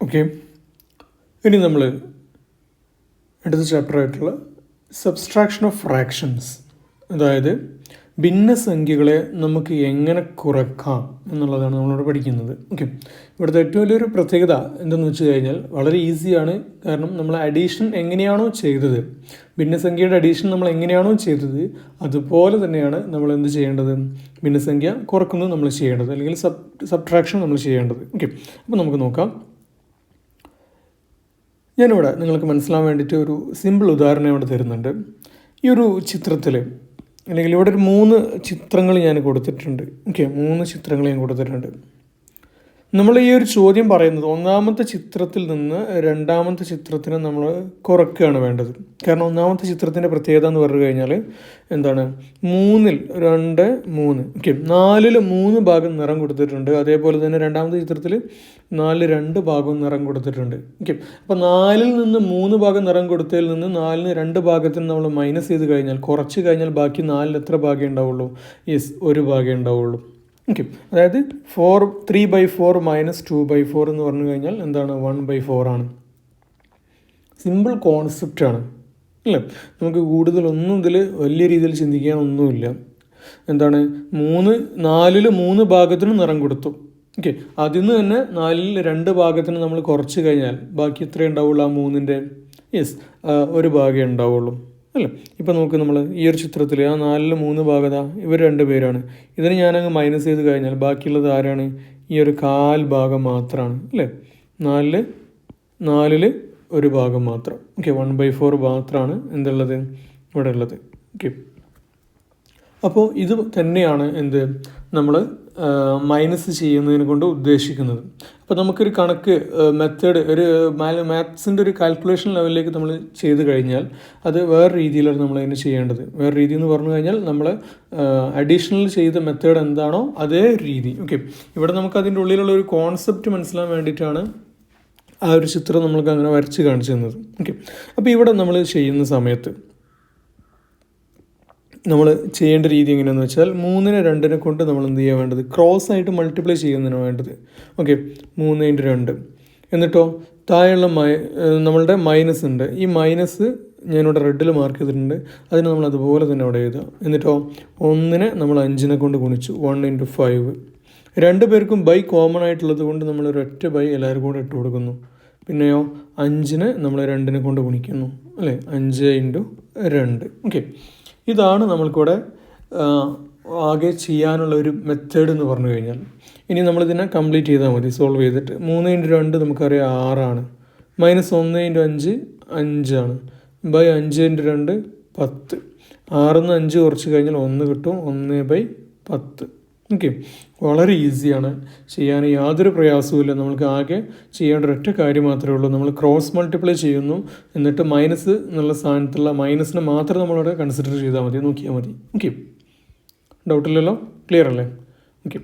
Okay, ഇനി നമ്മൾ അടുത്ത ചാപ്റ്ററായിട്ടുള്ള സബ്സ്ട്രാക്ഷൻ ഓഫ് ഫ്രാക്ഷൻസ്, അതായത് ഭിന്നസംഖ്യകളെ നമുക്ക് എങ്ങനെ കുറക്കാം എന്നുള്ളതാണ് നമ്മളിവിടെ പഠിക്കുന്നത്. ഓക്കെ, ഇവിടുത്തെ ഏറ്റവും വലിയൊരു പ്രത്യേകത എന്തെന്ന് വെച്ച് കഴിഞ്ഞാൽ വളരെ ഈസിയാണ്. കാരണം നമ്മൾ അഡീഷൻ എങ്ങനെയാണോ ചെയ്തത്, ഭിന്നസംഖ്യയുടെ അഡീഷൻ നമ്മൾ എങ്ങനെയാണോ ചെയ്തത് അതുപോലെ തന്നെയാണ് നമ്മൾ എന്ത് ചെയ്യേണ്ടത്, ഭിന്നസംഖ്യ കുറക്കുന്നത് നമ്മൾ ചെയ്യേണ്ടത്, അല്ലെങ്കിൽ സബ്ട്രാക്ഷൻ നമ്മൾ ചെയ്യേണ്ടത്. ഓക്കെ, അപ്പോൾ നമുക്ക് നോക്കാം. ഞാനിവിടെ നിങ്ങൾക്ക് മനസ്സിലാൻ വേണ്ടിയിട്ട് ഒരു സിമ്പിൾ ഉദാഹരണം ഇവിടെ തരുന്നുണ്ട്. ഈ ഒരു ചിത്രത്തിൽ, അല്ലെങ്കിൽ ഇവിടെ ഒരു 3 ചിത്രങ്ങൾ ഞാൻ കൊടുത്തിട്ടുണ്ട്. ഓക്കെ, 3 ചിത്രങ്ങൾ ഞാൻ കൊടുത്തിട്ടുണ്ട്. നമ്മൾ ഈ ഒരു ചോദ്യം പറയുന്നത് ഒന്നാമത്തെ ചിത്രത്തിൽ നിന്ന് രണ്ടാമത്തെ ചിത്രത്തിനെ നമ്മൾ കുറയ്ക്കുകയാണ് വേണ്ടത്. കാരണം ഒന്നാമത്തെ ചിത്രത്തിൻ്റെ പ്രത്യേകത എന്ന് പറഞ്ഞു കഴിഞ്ഞാൽ എന്താണ്, 3ൽ 2 3. ഓക്കെ, 4ൽ 3 ഭാഗം നിറം കൊടുത്തിട്ടുണ്ട്. അതേപോലെ തന്നെ രണ്ടാമത്തെ ചിത്രത്തിൽ 4 2 ഭാഗവും നിറം കൊടുത്തിട്ടുണ്ട്. ഓക്കെ, അപ്പോൾ 4ൽ നിന്ന് 3 ഭാഗം നിറം കൊടുത്തതിൽ നിന്ന് 4ന് 2 ഭാഗത്തിന് നമ്മൾ മൈനസ് ചെയ്ത് കഴിഞ്ഞാൽ, കുറച്ച് കഴിഞ്ഞാൽ ബാക്കി 4ൽ എത്ര ഭാഗമേ ഉണ്ടാവുള്ളൂ? യെസ്, 1 ഭാഗമേ ഉണ്ടാവുള്ളൂ. ഓക്കെ, അതായത് 3/4 മൈനസ് 2/4 എന്ന് പറഞ്ഞു കഴിഞ്ഞാൽ എന്താണ്, 1/4 ആണ്. സിമ്പിൾ കോൺസെപ്റ്റാണ് അല്ലേ? നമുക്ക് കൂടുതലൊന്നും ഇതിൽ വലിയ രീതിയിൽ ചിന്തിക്കാനൊന്നുമില്ല. എന്താണ്, 4ൽ 3 ഭാഗത്തിന് നിറം കൊടുത്തു. ഓക്കെ, അതിൽ നിന്ന് തന്നെ 4ൽ 2 ഭാഗത്തിന് നമ്മൾ കുറച്ച് കഴിഞ്ഞാൽ ബാക്കി എത്രയേ ഉണ്ടാവുള്ളൂ? ആ 3ൻ്റെ യെസ് 1 ഭാഗമേ ഉണ്ടാവുള്ളൂ അല്ലേ? ഇപ്പം നോക്ക്, നമ്മൾ ഈ ഒരു ചിത്രത്തിൽ ആ 4ൽ 3 ഭാഗത ഇവർ 2 പേരാണ്. ഇതിന് ഞാനങ്ങ് മൈനസ് ചെയ്ത് കഴിഞ്ഞാൽ ബാക്കിയുള്ളത് ആരാണ്? ഈ ഒരു 1/4 ഭാഗം മാത്രമാണ് അല്ലേ? 4ൽ 1 ഭാഗം മാത്രം. ഓക്കെ, 1/4 മാത്രമാണ് എന്തുള്ളത് ഇവിടെ ഉള്ളത്. ഓക്കെ, അപ്പോൾ ഇത് തന്നെയാണ് എന്ത് നമ്മൾ മൈനസ് ചെയ്യുന്നതിനെ കൊണ്ട് ഉദ്ദേശിക്കുന്നത്. അപ്പോൾ നമുക്കൊരു കണക്ക് മെത്തേഡ്, ഒരു മാത്സിൻ്റെ ഒരു കാൽക്കുലേഷൻ ലെവലിലേക്ക് നമ്മൾ ചെയ്ത് കഴിഞ്ഞാൽ അത് വേറെ രീതിയിലാണ് നമ്മൾ അതിന് ചെയ്യേണ്ടത്. വേറെ രീതി എന്ന് പറഞ്ഞു കഴിഞ്ഞാൽ നമ്മൾ അഡീഷണൽ ചെയ്ത മെത്തേഡ് എന്താണോ അതേ രീതി. ഓക്കെ, ഇവിടെ നമുക്ക് അതിൻ്റെ ഉള്ളിലുള്ള ഒരു കോൺസെപ്റ്റ് മനസ്സിലാൻ വേണ്ടിയിട്ടാണ് ആ ഒരു ചിത്രം നമ്മൾക്ക് അങ്ങനെ വരച്ച് കാണിച്ചു തന്നത്. ഓക്കെ, അപ്പോൾ ഇവിടെ നമ്മൾ ചെയ്യുന്ന സമയത്ത് നമ്മൾ ചെയ്യേണ്ട രീതി എങ്ങനെയാണെന്ന് വെച്ചാൽ 3നെ 2നെ കൊണ്ട് നമ്മൾ എന്ത് ചെയ്യാൻ വേണ്ടത്, ക്രോസ് ആയിട്ട് മൾട്ടിപ്ലൈ ചെയ്യുന്നതിന് വേണ്ടത്. ഓക്കെ, 3×2. എന്നിട്ടോ താഴെയുള്ള നമ്മളുടെ മൈനസ് ഉണ്ട്. ഈ മൈനസ് ഞാനിവിടെ റെഡിൽ മാർക്ക് ചെയ്തിട്ടുണ്ട്. അതിന് നമ്മൾ അതുപോലെ തന്നെ അവിടെ എഴുതുക. എന്നിട്ടോ 1നെ നമ്മൾ 5നെ കൊണ്ട് ഗുണിച്ചു, 1×5. 2 പേർക്കും ബൈ കോമൺ ആയിട്ടുള്ളത് കൊണ്ട് നമ്മൾ ഒരൊറ്റ ബൈ എല്ലാവരും കൂടെ ഇട്ട് കൊടുക്കുന്നു. പിന്നെയോ 5നെ നമ്മൾ 2നെ കൊണ്ട് ഗുണിക്കുന്നു അല്ലേ, 5×2. ഓക്കെ, ഇതാണ് നമ്മൾക്കിവിടെ ആകെ ചെയ്യാനുള്ള ഒരു മെത്തേഡ് എന്ന് പറഞ്ഞു കഴിഞ്ഞാൽ. ഇനി നമ്മളിതിനെ കംപ്ലീറ്റ് ചെയ്താൽ മതി, സോൾവ് ചെയ്തിട്ട്. 3×2 നമുക്കറിയാം 6 മൈനസ് 1×5 5 ബൈ 5×2 10. 6ന്ന് 5 കുറച്ച് കഴിഞ്ഞാൽ 1 കിട്ടും, 1/10. ഓക്കെ, വളരെ ഈസിയാണ് ചെയ്യാൻ, യാതൊരു പ്രയാസവുമില്ല. നമുക്ക് ആകെ ചെയ്യേണ്ട ഒരൊറ്റ കാര്യം മാത്രമേ ഉള്ളൂ. നമ്മൾ ക്രോസ് മൾട്ടിപ്ലൈ ചെയ്യുന്നു, എന്നിട്ട് മൈനസ് എന്നുള്ള സ്ഥാനത്തുള്ള മൈനസിനെ മാത്രം നമ്മളവിടെ കൺസിഡർ ചെയ്താൽ മതി, നോക്കിയാൽ മതി. ഓക്കെ, ഡൗട്ടില്ലല്ലോ, ക്ലിയർ അല്ലേ? ഓക്കെ,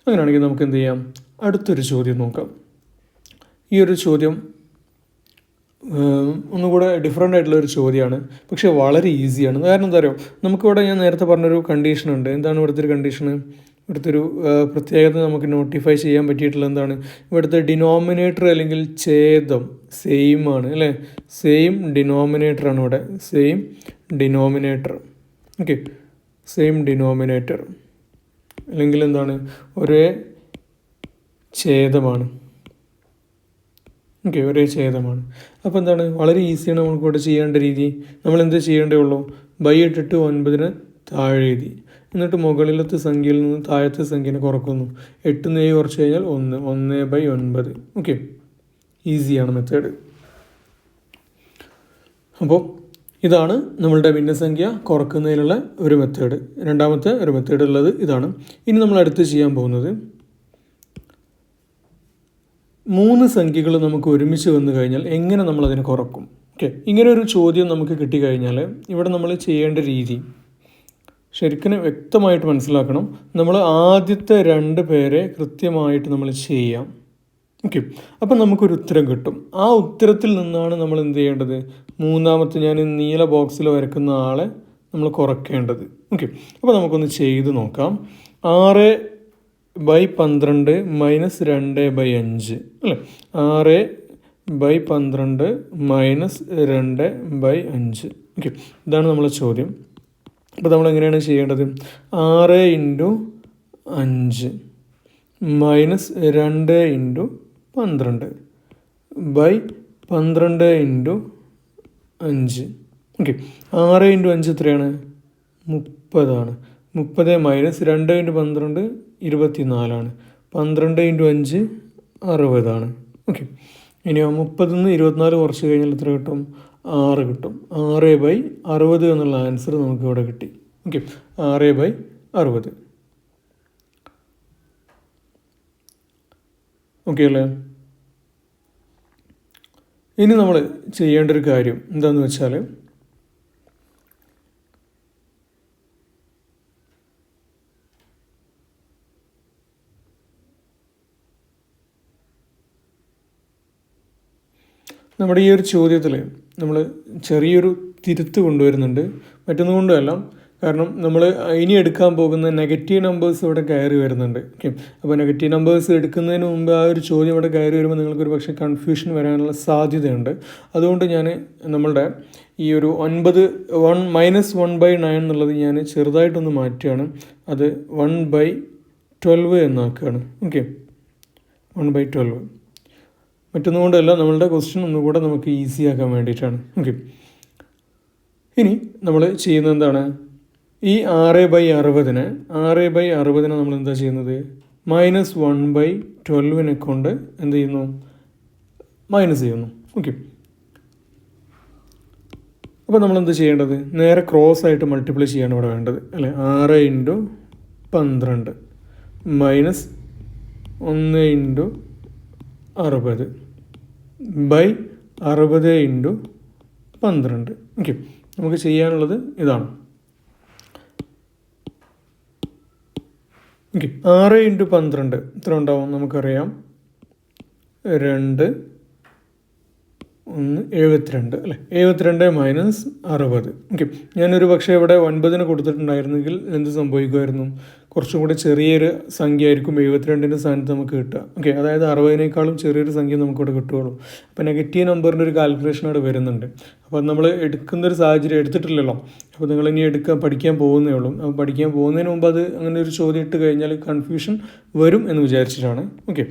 അങ്ങനെയാണെങ്കിൽ നമുക്ക് എന്ത് ചെയ്യാം, അടുത്തൊരു ചോദ്യം നോക്കാം. ഈ ഒരു ചോദ്യം ഒന്നുകൂടെ ഡിഫറെൻ്റ് ആയിട്ടുള്ളൊരു ചോദ്യമാണ്, പക്ഷേ വളരെ ഈസിയാണ്. കാരണം എന്താ പറയുക, നമുക്കിവിടെ ഞാൻ നേരത്തെ പറഞ്ഞൊരു കണ്ടീഷനുണ്ട്. എന്താണ് ഇവിടുത്തെ ഒരു കണ്ടീഷന്? ഇവിടുത്തെ ഒരു പ്രത്യേകത നമുക്ക് നോട്ടിഫൈ ചെയ്യാൻ പറ്റിയിട്ടുള്ള എന്താണ്, ഇവിടുത്തെ ഡിനോമിനേറ്റർ അല്ലെങ്കിൽ ഛേദം സെയിം ആണ് അല്ലേ? സെയിം ഡിനോമിനേറ്ററാണ് ഇവിടെ, same denominator. Okay, same denominator അല്ലെങ്കിൽ എന്താണ്, ഒരേ ഛേദമാണ്. ഓക്കെ, ഒരേ ഛേദമാണ്. അപ്പോൾ എന്താണ്, വളരെ ഈസിയാണ് നമുക്കിവിടെ ചെയ്യേണ്ട രീതി. നമ്മൾ എന്ത് ചെയ്യേണ്ടേ ഉള്ളൂ, ബൈ ഇട്ടിട്ട് 9നെ താഴെ എഴുതി, എന്നിട്ട് മുകളിലത്തെ സംഖ്യയിൽ നിന്ന് താഴത്തെ സംഖ്യനെ കുറക്കുന്നു. 8 7 കുറച്ച് കഴിഞ്ഞാൽ 1, 1/9. ഓക്കെ, ഈസിയാണ് മെത്തേഡ്. അപ്പോൾ ഇതാണ് നമ്മളുടെ ഭിന്നസംഖ്യ കുറക്കുന്നതിനുള്ള ഒരു മെത്തേഡ്. രണ്ടാമത്തെ ഒരു മെത്തേഡ് ഉള്ളത് ഇതാണ്. ഇനി നമ്മൾ അടുത്ത് ചെയ്യാൻ പോകുന്നത് 3 സംഖ്യകൾ നമുക്ക് ഒരുമിച്ച് വന്നു കഴിഞ്ഞാൽ എങ്ങനെ നമ്മളതിനെ കുറക്കും. ഓക്കെ, ഇങ്ങനെ ഒരു ചോദ്യം നമുക്ക് കിട്ടിക്കഴിഞ്ഞാൽ ഇവിടെ നമ്മൾ ചെയ്യേണ്ട രീതി ശരിക്കും വ്യക്തമായിട്ട് മനസ്സിലാക്കണം. നമ്മൾ ആദ്യത്തെ 2 പേരെ കൃത്യമായിട്ട് നമ്മൾ ചെയ്യാം. ഓക്കെ, അപ്പം നമുക്കൊരു ഉത്തരം കിട്ടും. ആ ഉത്തരത്തിൽ നിന്നാണ് നമ്മൾ എന്ത് ചെയ്യേണ്ടത്, മൂന്നാമത്തെ ഞാൻ നീല ബോക്സിൽ വരക്കുന്ന ആളെ നമ്മൾ കുറയ്ക്കേണ്ടത്. ഓക്കെ, അപ്പോൾ നമുക്കൊന്ന് ചെയ്ത് നോക്കാം. 6/12 - 2/5 അല്ലേ? By 12 minus 2/5. ഓക്കെ, ഇതാണ് നമ്മളെ ചോദ്യം. അപ്പോൾ നമ്മൾ എങ്ങനെയാണ് ചെയ്യേണ്ടത്? 6 into 5 minus 2 into 12 by 12 into 5. Okay, 6 into 5 എത്രയാണ്? 30 30 മൈനസ് 2 ഇൻറ്റു 12 24. 12 ഇൻറ്റു 5 60. ഓക്കെ, ഇനി 30 നിന്ന് 24 കുറച്ച് കഴിഞ്ഞാൽ എത്ര കിട്ടും? 6 കിട്ടും. 6/60 എന്നുള്ള ആൻസർ നമുക്ക് ഇവിടെ കിട്ടി. ഓക്കെ, 6/60. ഓക്കെ അല്ലേ? ഇനി നമ്മൾ ചെയ്യേണ്ട ഒരു കാര്യം എന്താണെന്ന് വെച്ചാൽ, നമ്മുടെ ഈ ഒരു ചോദ്യത്തിൽ നമ്മൾ ചെറിയൊരു തിരുത്ത് കൊണ്ടുവരുന്നുണ്ട്. മറ്റൊന്നും കൊണ്ടുമല്ല, കാരണം നമ്മൾ ഇനി എടുക്കാൻ പോകുന്ന നെഗറ്റീവ് നമ്പേഴ്സ് ഇവിടെ കയറി വരുന്നുണ്ട്. ഓക്കെ, അപ്പോൾ നെഗറ്റീവ് നമ്പേഴ്സ് എടുക്കുന്നതിന് മുമ്പ് ആ ഒരു ചോദ്യം ഇവിടെ കയറി വരുമ്പോൾ നിങ്ങൾക്കൊരു പക്ഷേ കൺഫ്യൂഷൻ വരാനുള്ള സാധ്യതയുണ്ട്. അതുകൊണ്ട് ഞാൻ നമ്മളുടെ ഈ ഒരു 1/9 എന്നുള്ളത് ഞാൻ ചെറുതായിട്ടൊന്ന് മാറ്റുകയാണ്. അത് 1/12 എന്നാക്കുകയാണ്. ഓക്കെ, 1/12. മറ്റൊന്നും കൊണ്ടല്ല, നമ്മളുടെ ക്വസ്റ്റ്യൻ ഒന്നുകൂടെ നമുക്ക് ഈസി ആക്കാൻ വേണ്ടിയിട്ടാണ്. ഓക്കെ, ഇനി നമ്മൾ ചെയ്യുന്നത് എന്താണ്? ഈ 6/60 നമ്മൾ എന്താ ചെയ്യുന്നത്? മൈനസ് 1/12 കൊണ്ട് എന്ത് ചെയ്യുന്നു? മൈനസ് ചെയ്യുന്നു. ഓക്കെ, അപ്പോൾ നമ്മൾ എന്ത് ചെയ്യേണ്ടത്? നേരെ ക്രോസ് ആയിട്ട് മൾട്ടിപ്ലൈ ചെയ്യാണ് ഇവിടെ വേണ്ടത്, അല്ലേ? 6 into 12 minus 1 into 60 by 60 into 12. Okay, നമുക്ക് ചെയ്യാനുള്ളത് ഇതാണ്. ഓക്കെ, 6 ഇൻറ്റു 12 എത്ര ഉണ്ടാവും? നമുക്കറിയാം 2 1 72, അല്ലേ? 72 മൈനസ് 60. ഓക്കെ, ഞാനൊരു പക്ഷേ ഇവിടെ 9 കൊടുത്തിട്ടുണ്ടായിരുന്നെങ്കിൽ എന്ത് സംഭവിക്കുമായിരുന്നു? കുറച്ചും കൂടി ചെറിയൊരു സംഖ്യ ആയിരിക്കും 72 സ്ഥാനത്ത് നമുക്ക് കിട്ടുക. ഓക്കെ, അതായത് 60-നേക്കാളും ചെറിയൊരു സംഖ്യ നമുക്കിവിടെ കിട്ടുകയുള്ളൂ. അപ്പോൾ നെഗറ്റീവ് നമ്പറിൻ്റെ ഒരു കാൽക്കുലേഷൻ അവിടെ വരുന്നുണ്ട്. അപ്പോൾ നമ്മൾ എടുക്കുന്നൊരു സാഹചര്യം എടുത്തിട്ടില്ലല്ലോ. അപ്പോൾ നിങ്ങൾ ഇനി പഠിക്കാൻ പോകുന്നേ ഉള്ളൂ. അപ്പോൾ പഠിക്കാൻ പോകുന്നതിന് മുമ്പ് അത് അങ്ങനെ ഒരു ചോദ്യം ഇട്ട് കഴിഞ്ഞാൽ കൺഫ്യൂഷൻ വരും എന്ന് വിചാരിച്ചിട്ടാണ്. ഓക്കെ,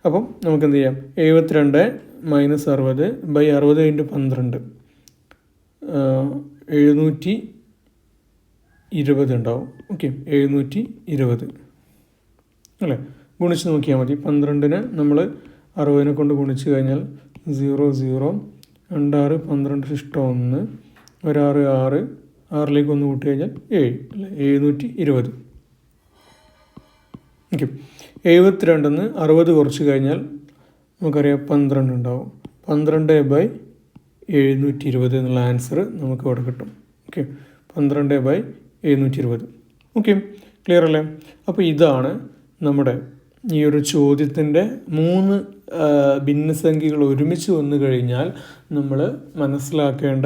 അപ്പം നമുക്ക് എന്ത് ചെയ്യാം? 72 മൈനസ് 60 ബൈ 60 ഇൻറ്റു 12 720 ഉണ്ടാവും. ഓക്കെ, 720, അല്ലേ? ഗുണിച്ച് നോക്കിയാൽ മതി. 12 നമ്മൾ 60 കൊണ്ട് ഗുണിച്ച് കഴിഞ്ഞാൽ 0 0 2 6 12 ശിഷ്ടം 1 1 6 6 6ലേക്ക് 1 കൂട്ടി കഴിഞ്ഞാൽ 7, അല്ലേ? 720. ഓക്കെ, 72 നിന്ന് 60 കുറച്ച് കഴിഞ്ഞാൽ നമുക്കറിയാം 12 ഉണ്ടാവും. 12/720 എന്നുള്ള ആൻസർ നമുക്ക് ഇവിടെ കിട്ടും. ഓക്കെ, 12/720. ഓക്കെ, ക്ലിയർ അല്ലേ? അപ്പോൾ ഇതാണ് നമ്മുടെ ഈ ഒരു ചോദ്യത്തിൻ്റെ 3 ഭിന്നസംഖ്യകൾ ഒരുമിച്ച് വന്നു കഴിഞ്ഞാൽ നമ്മൾ മനസ്സിലാക്കേണ്ട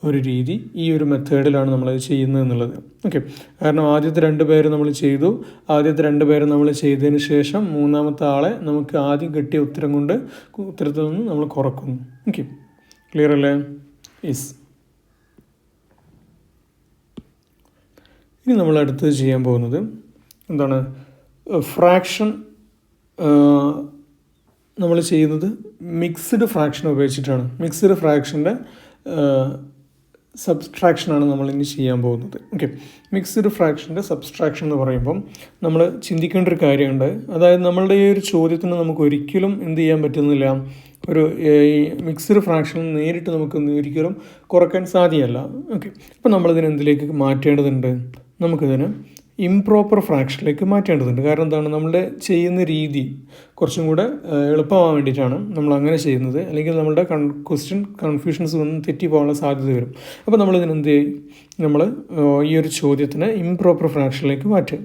ഒരു രീതി ഈ ഒരു മെത്തേഡിലാണ് നമ്മളത് ചെയ്യുന്നത് എന്നുള്ളത്. ഓക്കെ, കാരണം ആദ്യത്തെ 2 പേര് നമ്മൾ ചെയ്തു. ആദ്യത്തെ 2 പേര് നമ്മൾ ചെയ്തതിന് ശേഷം മൂന്നാമത്തെ ആളെ നമുക്ക് ആദ്യം കിട്ടിയ ഉത്തരത്തിൽ നിന്ന് നമ്മൾ കുറക്കുന്നു. ഓക്കെ, ക്ലിയർ അല്ലേ? യെസ്. ഇനി നമ്മൾ അടുത്തത് ചെയ്യാൻ പോകുന്നത് എന്താണ്? ഫ്രാക്ഷൻ നമ്മൾ ചെയ്യുന്നത് മിക്സ്ഡ് ഫ്രാക്ഷൻ ഉപയോഗിച്ചിട്ടാണ്. മിക്സ്ഡ് ഫ്രാക്ഷൻ്റെ സബ്സ്ട്രാക്ഷനാണ് നമ്മൾ ഇനി ചെയ്യാൻ പോകുന്നത്. ഓക്കെ, മിക്സ്ഡ് ഫ്രാക്ഷൻ്റെ സബ്സ്ട്രാക്ഷൻ എന്ന് പറയുമ്പം നമ്മൾ ചിന്തിക്കേണ്ട ഒരു കാര്യമുണ്ട്. അതായത് നമ്മളുടെ ഈ ഒരു ചോദ്യത്തിന് നമുക്ക് ഒരിക്കലും എന്ത് ചെയ്യാൻ പറ്റുന്നില്ല, ഒരു ഈ മിക്സ്ഡ് ഫ്രാക്ഷൻ നേരിട്ട് നമുക്ക് ഒരിക്കലും കുറയ്ക്കാൻ സാധ്യമല്ല. ഓക്കെ, അപ്പോൾ നമ്മളിതിനെ എന്തിലേക്ക് മാറ്റേണ്ടതുണ്ട്? നമുക്കിതിന് ഇംപ്രോപ്പർ ഫ്രാക്ഷനിലേക്ക് മാറ്റേണ്ടതുണ്ട്. കാരണം എന്താണ്? നമ്മളുടെ ചെയ്യുന്ന രീതി കുറച്ചും കൂടെ എളുപ്പമാകാൻ വേണ്ടിയിട്ടാണ് നമ്മൾ അങ്ങനെ ചെയ്യുന്നത്. അല്ലെങ്കിൽ നമ്മളുടെ ക്വസ്റ്റ്യൻ കൺഫ്യൂഷൻസ് ഒന്നും തെറ്റിപ്പോകാനുള്ള സാധ്യത വരും. അപ്പോൾ നമ്മളിതിന് എന്ത് ചെയ്യും? നമ്മൾ ഈ ഒരു ചോദ്യത്തിന് ഇംപ്രോപ്പർ ഫ്രാക്ഷനിലേക്ക് മാറ്റുക,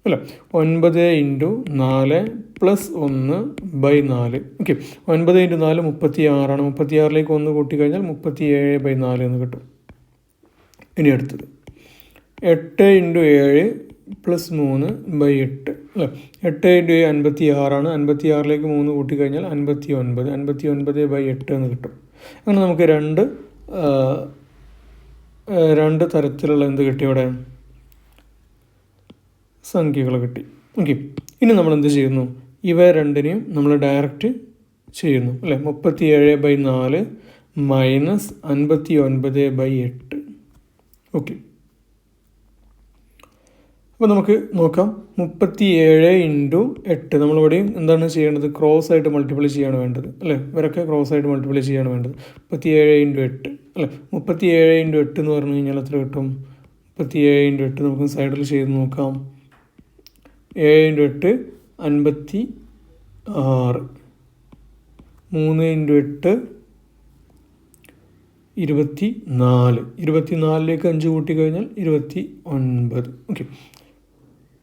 അല്ല? 9 into 4 plus 1 by 4. Okay, 9 into 4 36ആണ്. 36ലേക്ക് 1 കൂട്ടിക്കഴിഞ്ഞാൽ 37/4 എന്ന് കിട്ടും. ഇനി അടുത്തത് 8 ഇൻറ്റു 7 +3/8 അല്ലേ. 8 × 56 56ലേക്ക് 3 കൂട്ടിക്കഴിഞ്ഞാൽ 59 59/8 എന്ന് കിട്ടും. അങ്ങനെ നമുക്ക് രണ്ട് തരത്തിലുള്ള എന്ത് കിട്ടി ഇവിടെ സംഖ്യകൾ കിട്ടി. ഓക്കെ, ഇനി നമ്മൾ എന്ത് ചെയ്യുന്നു, ഇവ രണ്ടിനെയും നമ്മൾ ഡയറക്റ്റ് ചെയ്യുന്നു അല്ലേ. 37/4 -59/8. ഓക്കെ, അപ്പോൾ നമുക്ക് നോക്കാം. 37 × 8 നമ്മളിവിടെയും എന്താണ് ചെയ്യേണ്ടത്, ക്രോസ് ആയിട്ട് മൾട്ടിപ്ലൈ ചെയ്യാണ് വേണ്ടത് അല്ലേ. ഇവരൊക്കെ ക്രോസ് ആയിട്ട് മൾട്ടിപ്ലൈ ചെയ്യാണ് വേണ്ടത്. 37 × 8 അല്ലേ. 37 × 8 എന്ന് പറഞ്ഞു കഴിഞ്ഞാൽ എത്ര കിട്ടും? 37 × 8 നമുക്ക് സൈഡിൽ ചെയ്ത് നോക്കാം. 7 × 8 56, 3 × 8 24, 24ലേക്ക് 5 കൂട്ടിക്കഴിഞ്ഞാൽ 29. ഓക്കെ,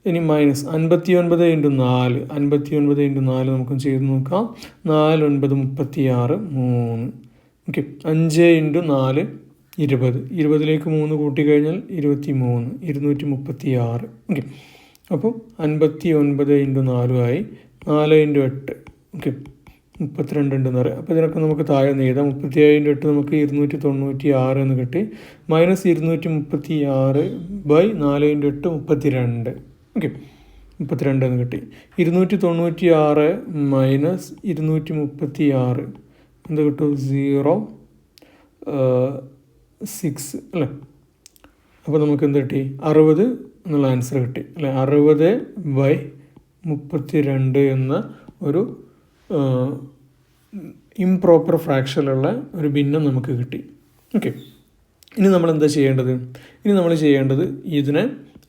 ഇനി -59 × 4 59 × 4 നമുക്ക് ചെയ്ത് നോക്കാം. 4 × 9 36, 3. ഓക്കെ, 5 × 4 20, 20ലേക്ക് 3 കൂട്ടിക്കഴിഞ്ഞാൽ 23, 236. ഓക്കെ, അപ്പോൾ 59 × 4 ആയി. 4 × 8 ഓക്കെ 32 ഉണ്ടെന്ന് പറയാം. അപ്പോൾ ഇതിനൊക്കെ നമുക്ക് താഴെ എഴുതാം. 37 × 8 നമുക്ക് 296 എന്ന് കിട്ടി. -236/4 × 8 32. ഓക്കെ, 32 എന്ന് കിട്ടി. 296 - 236 എന്ത് കിട്ടും? 0.6 അല്ലേ. അപ്പോൾ നമുക്ക് എന്ത് കിട്ടി? 60 എന്നുള്ള ആൻസർ കിട്ടി അല്ലേ. 60/32 എന്ന ഒരു ഇംപ്രോപ്പർ ഫ്രാക്ഷനിലുള്ള ഒരു ഭിന്നം നമുക്ക് കിട്ടി. ഓക്കെ, ഇനി നമ്മൾ എന്താ ചെയ്യേണ്ടത്? ഇനി നമ്മൾ ചെയ്യേണ്ടത് ഇതിനെ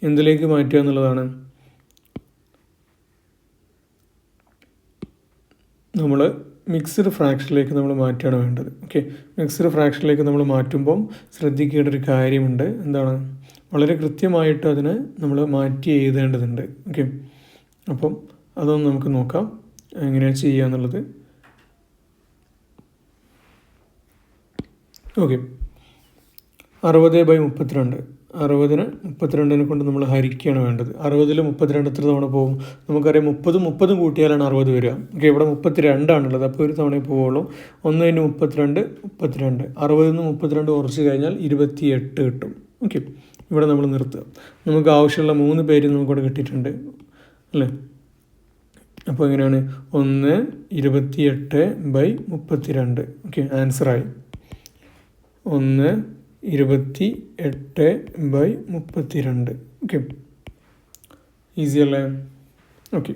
എന്തിലേക്ക് മാറ്റുക എന്നുള്ളതാണ്. നമ്മൾ മിക്സ്ഡ് ഫ്രാക്ഷനിലേക്ക് നമ്മൾ മാറ്റുകയാണ് വേണ്ടത്. ഓക്കെ, മിക്സ്ഡ് ഫ്രാക്ഷനിലേക്ക് നമ്മൾ മാറ്റുമ്പം ശ്രദ്ധിക്കേണ്ട ഒരു കാര്യമുണ്ട്. എന്താണ്? വളരെ കൃത്യമായിട്ട് അതിനെ നമ്മൾ മാറ്റി എഴുതേണ്ടതുണ്ട്. ഓക്കെ, അപ്പം അതൊന്ന് നമുക്ക് നോക്കാം എങ്ങനെയാണ് ചെയ്യുക എന്നുള്ളത്. ഓക്കെ, 60/32 60നെ 32 കൊണ്ട് നമ്മൾ ഹരിക്കുകയാണ് വേണ്ടത്. 60ൽ 32 എത്ര തവണ പോകും? നമുക്കറിയാം 30 കൂട്ടിയാലാണ് 60 വരിക. ഓക്കെ, ഇവിടെ 32 ആണുള്ളത്. അപ്പോൾ ഒരു തവണ പോവുള്ളൂ. 1 × 32 32. 60ൽ നിന്ന് 32 കുറച്ച് കഴിഞ്ഞാൽ 28 കിട്ടും. ഓക്കെ, ഇവിടെ നമ്മൾ നിർത്തുക. നമുക്ക് ആവശ്യമുള്ള 3 പേര് നമുക്കിവിടെ കിട്ടിയിട്ടുണ്ട് അല്ലേ. അപ്പോൾ എങ്ങനെയാണ്? 1 28/32. ഓക്കെ, ആൻസറായി 1 28/32. ഓക്കെ, ഈസി അല്ലേ? ഓക്കെ.